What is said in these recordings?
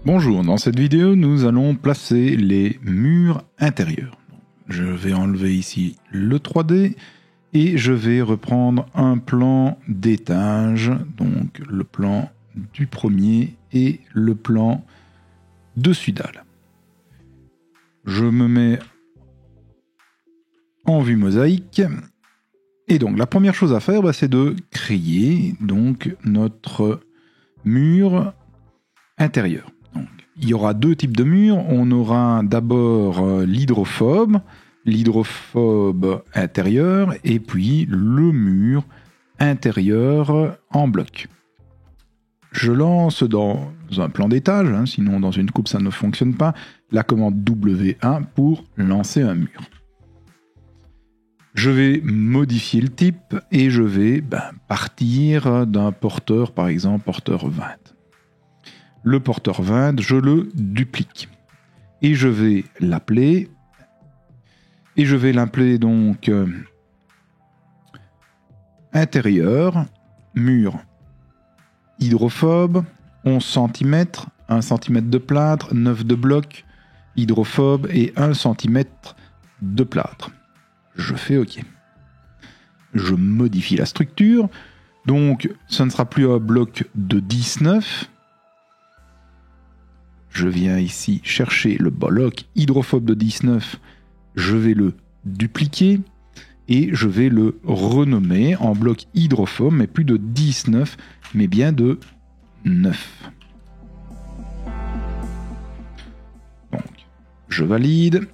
Bonjour, dans cette vidéo, nous allons placer les murs intérieurs. Je vais enlever ici le 3D et je vais reprendre un plan d'étage, donc le plan du premier et le plan dessus dalle. Je me mets en vue mosaïque et donc la première chose à faire, c'est de créer donc notre mur intérieur. Donc, il y aura deux types de murs. On aura d'abord l'hydrophobe intérieur et puis le mur intérieur en bloc. Je lance dans un plan d'étage, sinon dans une coupe ça ne fonctionne pas, la commande W1 pour lancer un mur. Je vais modifier le type et je vais partir d'un porteur, par exemple porteur 20. Le porteur 20, je le duplique. Et je vais l'appeler. Et je vais l'appeler donc intérieur, mur hydrophobe, 11 cm, 1 cm de plâtre, 9 de bloc, hydrophobe et 1 cm de plâtre. Je fais OK. Je modifie la structure. Donc, ce ne sera plus un bloc de 19. Je viens ici chercher le bloc hydrophobe de 19. Je vais le dupliquer et je vais le renommer en bloc hydrophobe, mais plus de 19, mais bien de 9. Donc, je valide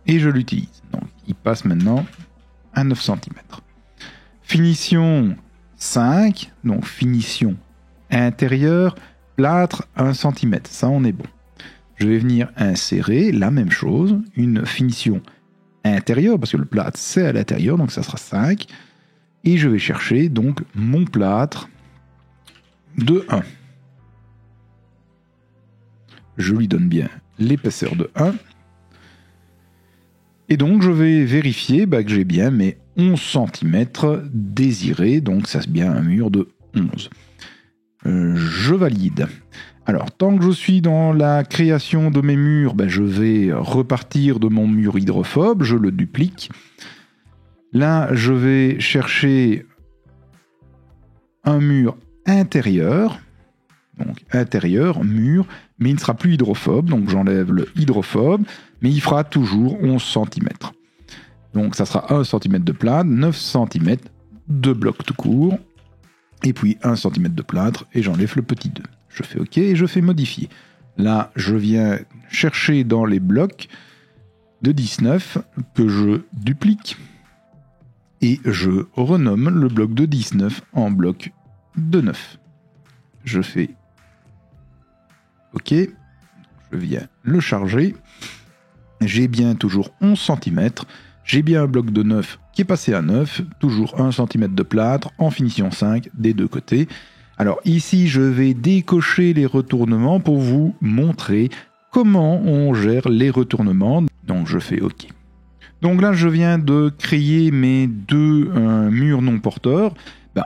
et je l'utilise. Donc, il passe maintenant à 9 cm. Finition 5, donc finition intérieure, plâtre 1 cm. Ça, on est bon. Je vais venir insérer la même chose, une finition intérieure, parce que le plâtre c'est à l'intérieur, donc ça sera 5. Et je vais chercher donc mon plâtre de 1. Je lui donne bien l'épaisseur de 1. Et donc je vais vérifier que j'ai bien mes 11 cm désirés, donc ça c'est bien un mur de 11. Je valide. Alors, tant que je suis dans la création de mes murs, je vais repartir de mon mur hydrophobe, je le duplique. Là, je vais chercher un mur intérieur, donc intérieur, mur, mais il ne sera plus hydrophobe, donc j'enlève le hydrophobe, mais il fera toujours 11 cm. Donc ça sera 1 cm de plâtre, 9 cm de bloc tout court, et puis 1 cm de plâtre, et j'enlève le petit 2. Je fais OK et je fais modifier. Là, je viens chercher dans les blocs de 19 que je duplique et je renomme le bloc de 19 en bloc de 9. Je fais OK. Je viens le charger. J'ai bien toujours 11 cm. J'ai bien un bloc de 9 qui est passé à 9. Toujours 1 cm de plâtre en finition 5 des deux côtés. Alors ici, je vais décocher les retournements pour vous montrer comment on gère les retournements. Donc je fais OK. Donc là, je viens de créer mes deux murs non porteurs.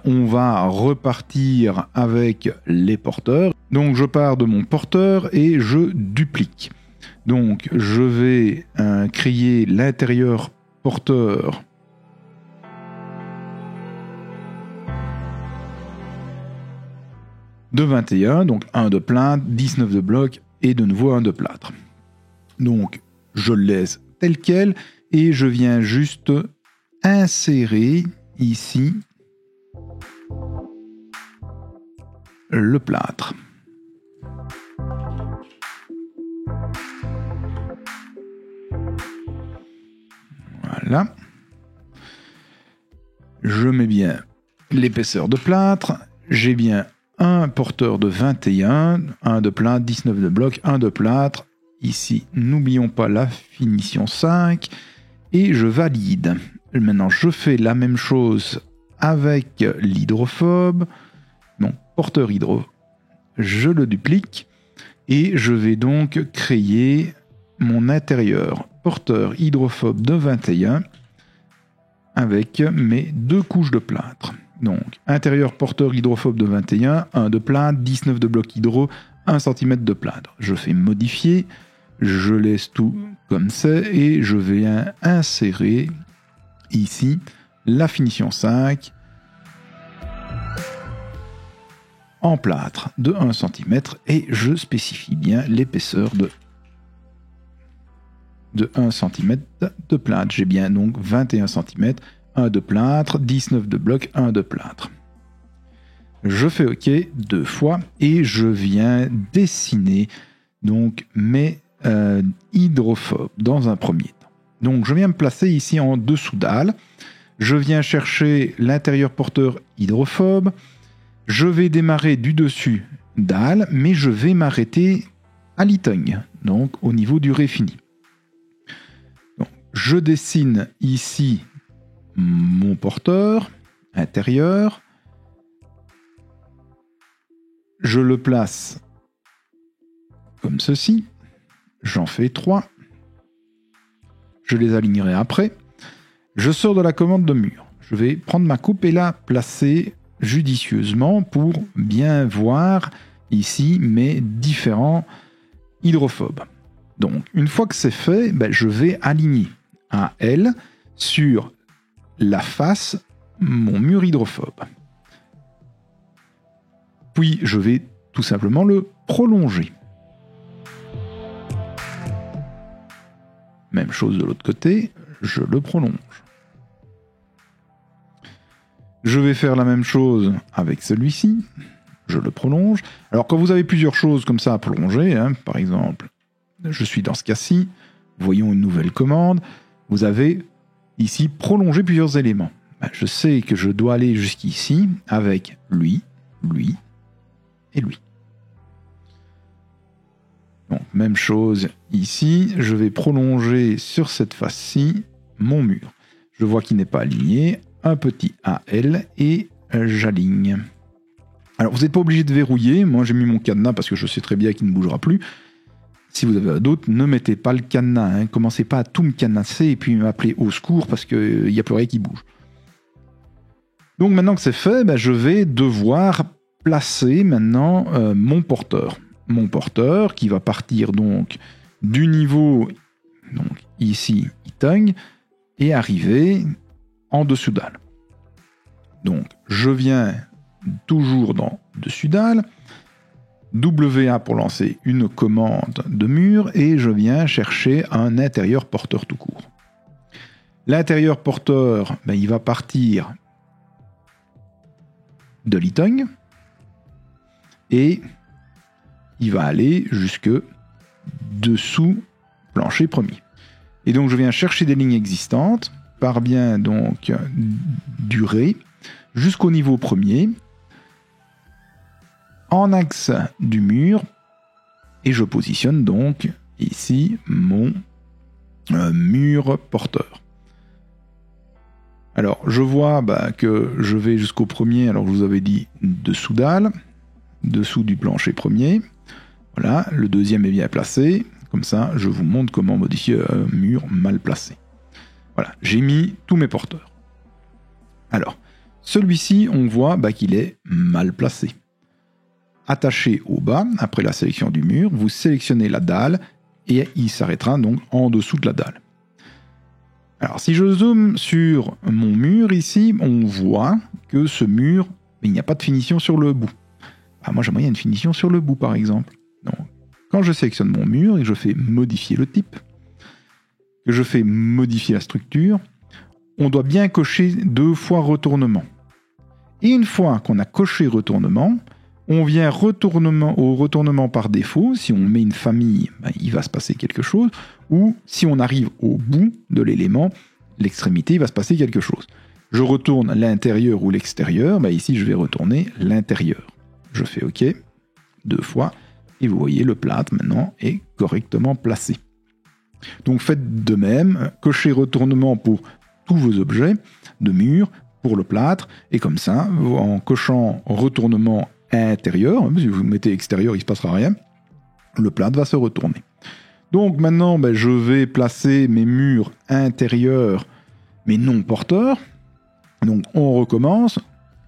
On va repartir avec les porteurs. Donc je pars de mon porteur et je duplique. Donc je vais créer l'intérieur porteur de 21, donc 1 de plâtre, 19 de bloc et de nouveau 1 de plâtre. Donc je le laisse tel quel et je viens juste insérer ici le plâtre. Voilà. Je mets bien l'épaisseur de plâtre, j'ai bien un porteur de 21, 1 de plâtre, 19 de bloc, 1 de plâtre. Ici, n'oublions pas la finition 5. Et je valide. Maintenant, je fais la même chose avec l'hydrophobe. Donc, porteur hydro. Je le duplique. Et je vais donc créer mon intérieur porteur hydrophobe de 21 avec mes deux couches de plâtre. Donc, intérieur porteur hydrophobe de 21, 1 de plâtre, 19 de bloc hydro, 1 cm de plâtre. Je fais modifier, je laisse tout comme c'est et je viens insérer ici la finition 5 en plâtre de 1 cm et je spécifie bien l'épaisseur de 1 cm de plâtre. J'ai bien donc 21 cm, 1 de plâtre, 19 de bloc, 1 de plâtre. Je fais OK 2 fois et je viens dessiner donc mes hydrophobes dans un premier temps. Donc je viens me placer ici en dessous dalle. Je viens chercher l'intérieur porteur hydrophobe. Je vais démarrer du dessus dalle, mais je vais m'arrêter à l'itogne, donc au niveau du ré fini. Donc, je dessine ici mon porteur intérieur. Je le place comme ceci. J'en fais 3. Je les alignerai après. Je sors de la commande de mur. Je vais prendre ma coupe et la placer judicieusement pour bien voir ici mes différents hydrophobes. Donc, une fois que c'est fait, je vais aligner un L sur la face mon mur hydrophobe. Puis, je vais tout simplement le prolonger. Même chose de l'autre côté, je le prolonge. Je vais faire la même chose avec celui-ci. Je le prolonge. Alors, quand vous avez plusieurs choses comme ça à prolonger, par exemple, je suis dans ce cas-ci, voyons une nouvelle commande, vous avez ici prolongé plusieurs éléments. Je sais que je dois aller jusqu'ici avec lui, lui et lui. Donc, même chose ici, je vais prolonger sur cette face-ci mon mur. Je vois qu'il n'est pas aligné, un petit AL et j'aligne. Alors, vous n'êtes pas obligé de verrouiller, moi j'ai mis mon cadenas parce que je sais très bien qu'il ne bougera plus. Si vous avez d'autres, ne mettez pas le cadenas, commencez pas à tout me cadenasser et puis m'appeler au secours parce qu'il n'y a plus rien qui bouge. Donc maintenant que c'est fait, je vais devoir placer maintenant mon porteur. Mon porteur qui va partir donc du niveau, donc ici, itogne, et arriver en dessous dalle. Donc je viens toujours dans dessus dalle, WA pour lancer une commande de mur et je viens chercher un intérieur porteur tout court. L'intérieur porteur, il va partir de l'itogne et il va aller jusque dessous plancher premier. Et donc je viens chercher des lignes existantes par bien donc du ré jusqu'au niveau premier en axe du mur et je positionne donc ici mon mur porteur. Alors je vois que je vais jusqu'au premier, alors je vous avais dit dessous dalle, dessous du plancher premier. Voilà, le deuxième est bien placé, comme ça je vous montre comment modifier un mur mal placé. Voilà, j'ai mis tous mes porteurs. Alors, celui-ci, on voit qu'il est mal placé. Attaché au bas, après la sélection du mur, vous sélectionnez la dalle et il s'arrêtera donc en dessous de la dalle. Alors, si je zoome sur mon mur ici, on voit que ce mur, il n'y a pas de finition sur le bout. Moi, j'aimerais une finition sur le bout, par exemple. Donc, quand je sélectionne mon mur et que je fais modifier le type, que je fais modifier la structure, on doit bien cocher 2 fois retournement. Et une fois qu'on a coché retournement, on vient au retournement par défaut. Si on met une famille, il va se passer quelque chose. Ou si on arrive au bout de l'élément, l'extrémité, il va se passer quelque chose. Je retourne l'intérieur ou l'extérieur. Ici, je vais retourner l'intérieur. Je fais OK 2 fois. Et vous voyez, le plâtre maintenant est correctement placé. Donc faites de même. Cochez retournement pour tous vos objets de mur, pour le plâtre. Et comme ça, en cochant retournement intérieur, si vous mettez extérieur, il ne se passera rien, le plâtre va se retourner. Donc maintenant, je vais placer mes murs intérieurs, mais non porteurs. Donc on recommence,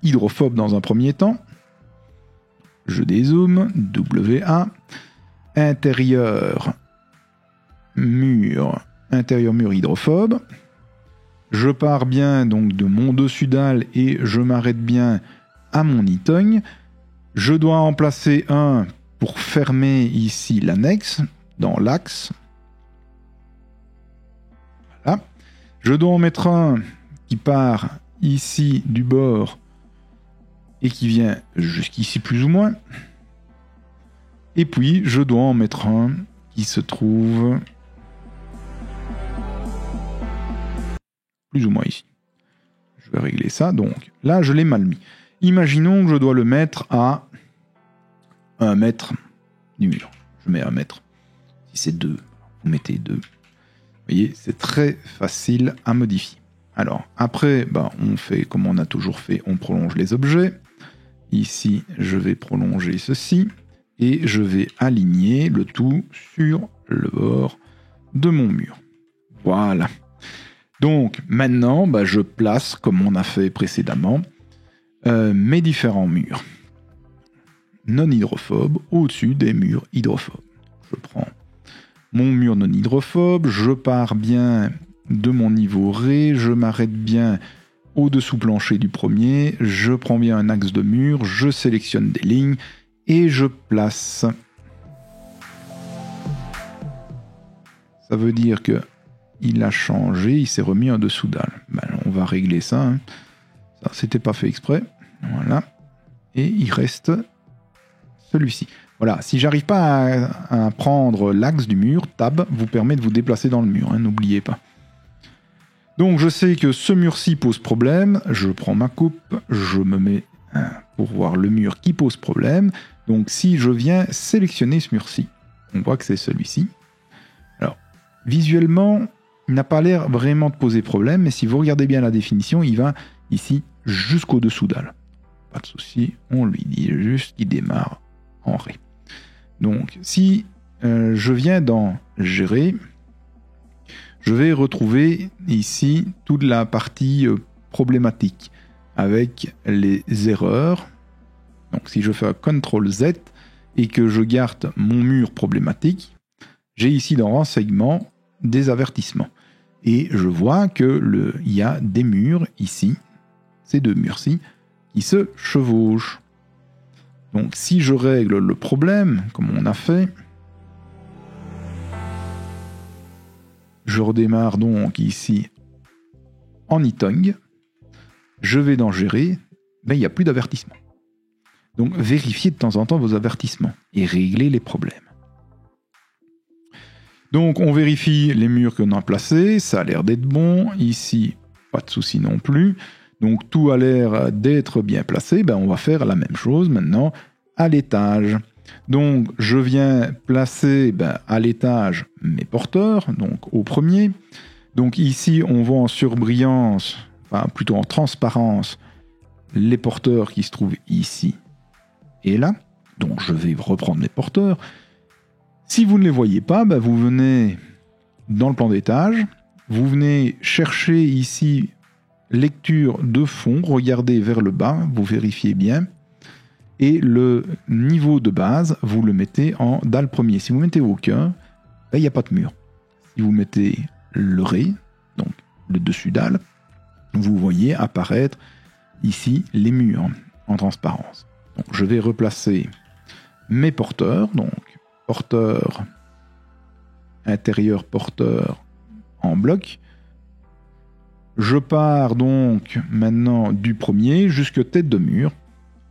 hydrophobe dans un premier temps. je dézoome, WA, intérieur mur hydrophobe. Je pars bien donc de mon dessus dalle et je m'arrête bien à mon itogne. Je dois en placer un pour fermer ici l'annexe, dans l'axe. Voilà. Je dois en mettre un qui part ici du bord et qui vient jusqu'ici plus ou moins. Et puis, je dois en mettre un qui se trouve plus ou moins ici. Je vais régler ça. Donc, là, je l'ai mal mis. Imaginons que je dois le mettre à 1 mètre du mur. Je mets 1 mètre. Si c'est 2, vous mettez 2. Vous voyez, c'est très facile à modifier. Alors, après, on fait comme on a toujours fait, on prolonge les objets. Ici, je vais prolonger ceci. Et je vais aligner le tout sur le bord de mon mur. Voilà. Donc, maintenant, je place, comme on a fait précédemment, mes différents murs non hydrophobes au-dessus des murs hydrophobes. Je prends mon mur non hydrophobe, je pars bien de mon niveau ré, je m'arrête bien au-dessous plancher du premier, je prends bien un axe de mur, je sélectionne des lignes et je place. Ça veut dire que il a changé, il s'est remis en dessous dalle. On va régler ça. Hein. Ça, c'était pas fait exprès. Voilà. Et il reste celui-ci. Voilà. Si j'arrive pas à prendre l'axe du mur, Tab vous permet de vous déplacer dans le mur. Hein, n'oubliez pas. Donc je sais que ce mur-ci pose problème. Je prends ma coupe, je me mets pour voir le mur qui pose problème. Donc si je viens sélectionner ce mur-ci, on voit que c'est celui-ci. Alors, visuellement, il n'a pas l'air vraiment de poser problème, mais si vous regardez bien la définition, il va ici jusqu'au dessous dalle. Pas de souci, on lui dit juste qu'il démarre en ré. Donc si je viens dans gérer, je vais retrouver ici toute la partie problématique avec les erreurs. Donc si je fais un CTRL Z et que je garde mon mur problématique, j'ai ici dans renseignements des avertissements. Et je vois que il y a des murs ici, ces deux murs-ci, qui se chevauchent. Donc si je règle le problème, comme on a fait, je redémarre donc ici en itogne, je vais dans gérer, il n'y a plus d'avertissement. Donc vérifiez de temps en temps vos avertissements et réglez les problèmes. Donc on vérifie les murs qu'on a placés, ça a l'air d'être bon, ici pas de souci non plus, donc tout a l'air d'être bien placé, on va faire la même chose maintenant à l'étage. Donc je viens placer à l'étage mes porteurs, donc au premier, donc ici on voit en surbrillance, enfin plutôt en transparence, les porteurs qui se trouvent ici et là, donc je vais reprendre mes porteurs. Si vous ne les voyez pas, vous venez dans le plan d'étage, vous venez chercher ici lecture de fond, regardez vers le bas, vous vérifiez bien, et le niveau de base, vous le mettez en dalle premier. Si vous mettez aucun, il n'y a pas de mur. Si vous mettez le ré, donc le dessus dalle, vous voyez apparaître ici les murs en transparence. Donc je vais replacer mes porteurs, donc porteur, intérieur porteur en bloc. Je pars donc maintenant du premier jusqu'à tête de mur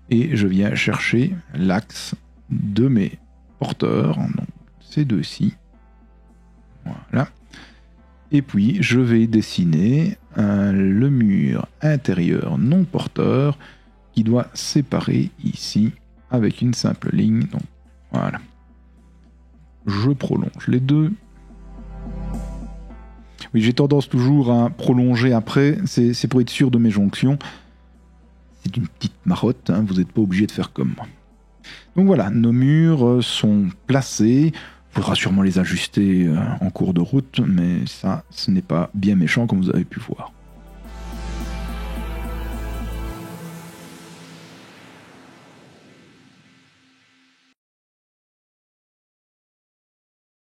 et je viens chercher l'axe de mes porteurs, donc ces deux-ci. Voilà. Et puis je vais dessiner le mur intérieur non porteur qui doit séparer ici avec une simple ligne. Donc voilà. Je prolonge les deux. Oui, j'ai tendance toujours à prolonger après, c'est pour être sûr de mes jonctions. C'est une petite marotte, hein, vous n'êtes pas obligé de faire comme moi. Donc voilà, nos murs sont placés. Il faudra sûrement les ajuster en cours de route, mais ça, ce n'est pas bien méchant comme vous avez pu voir.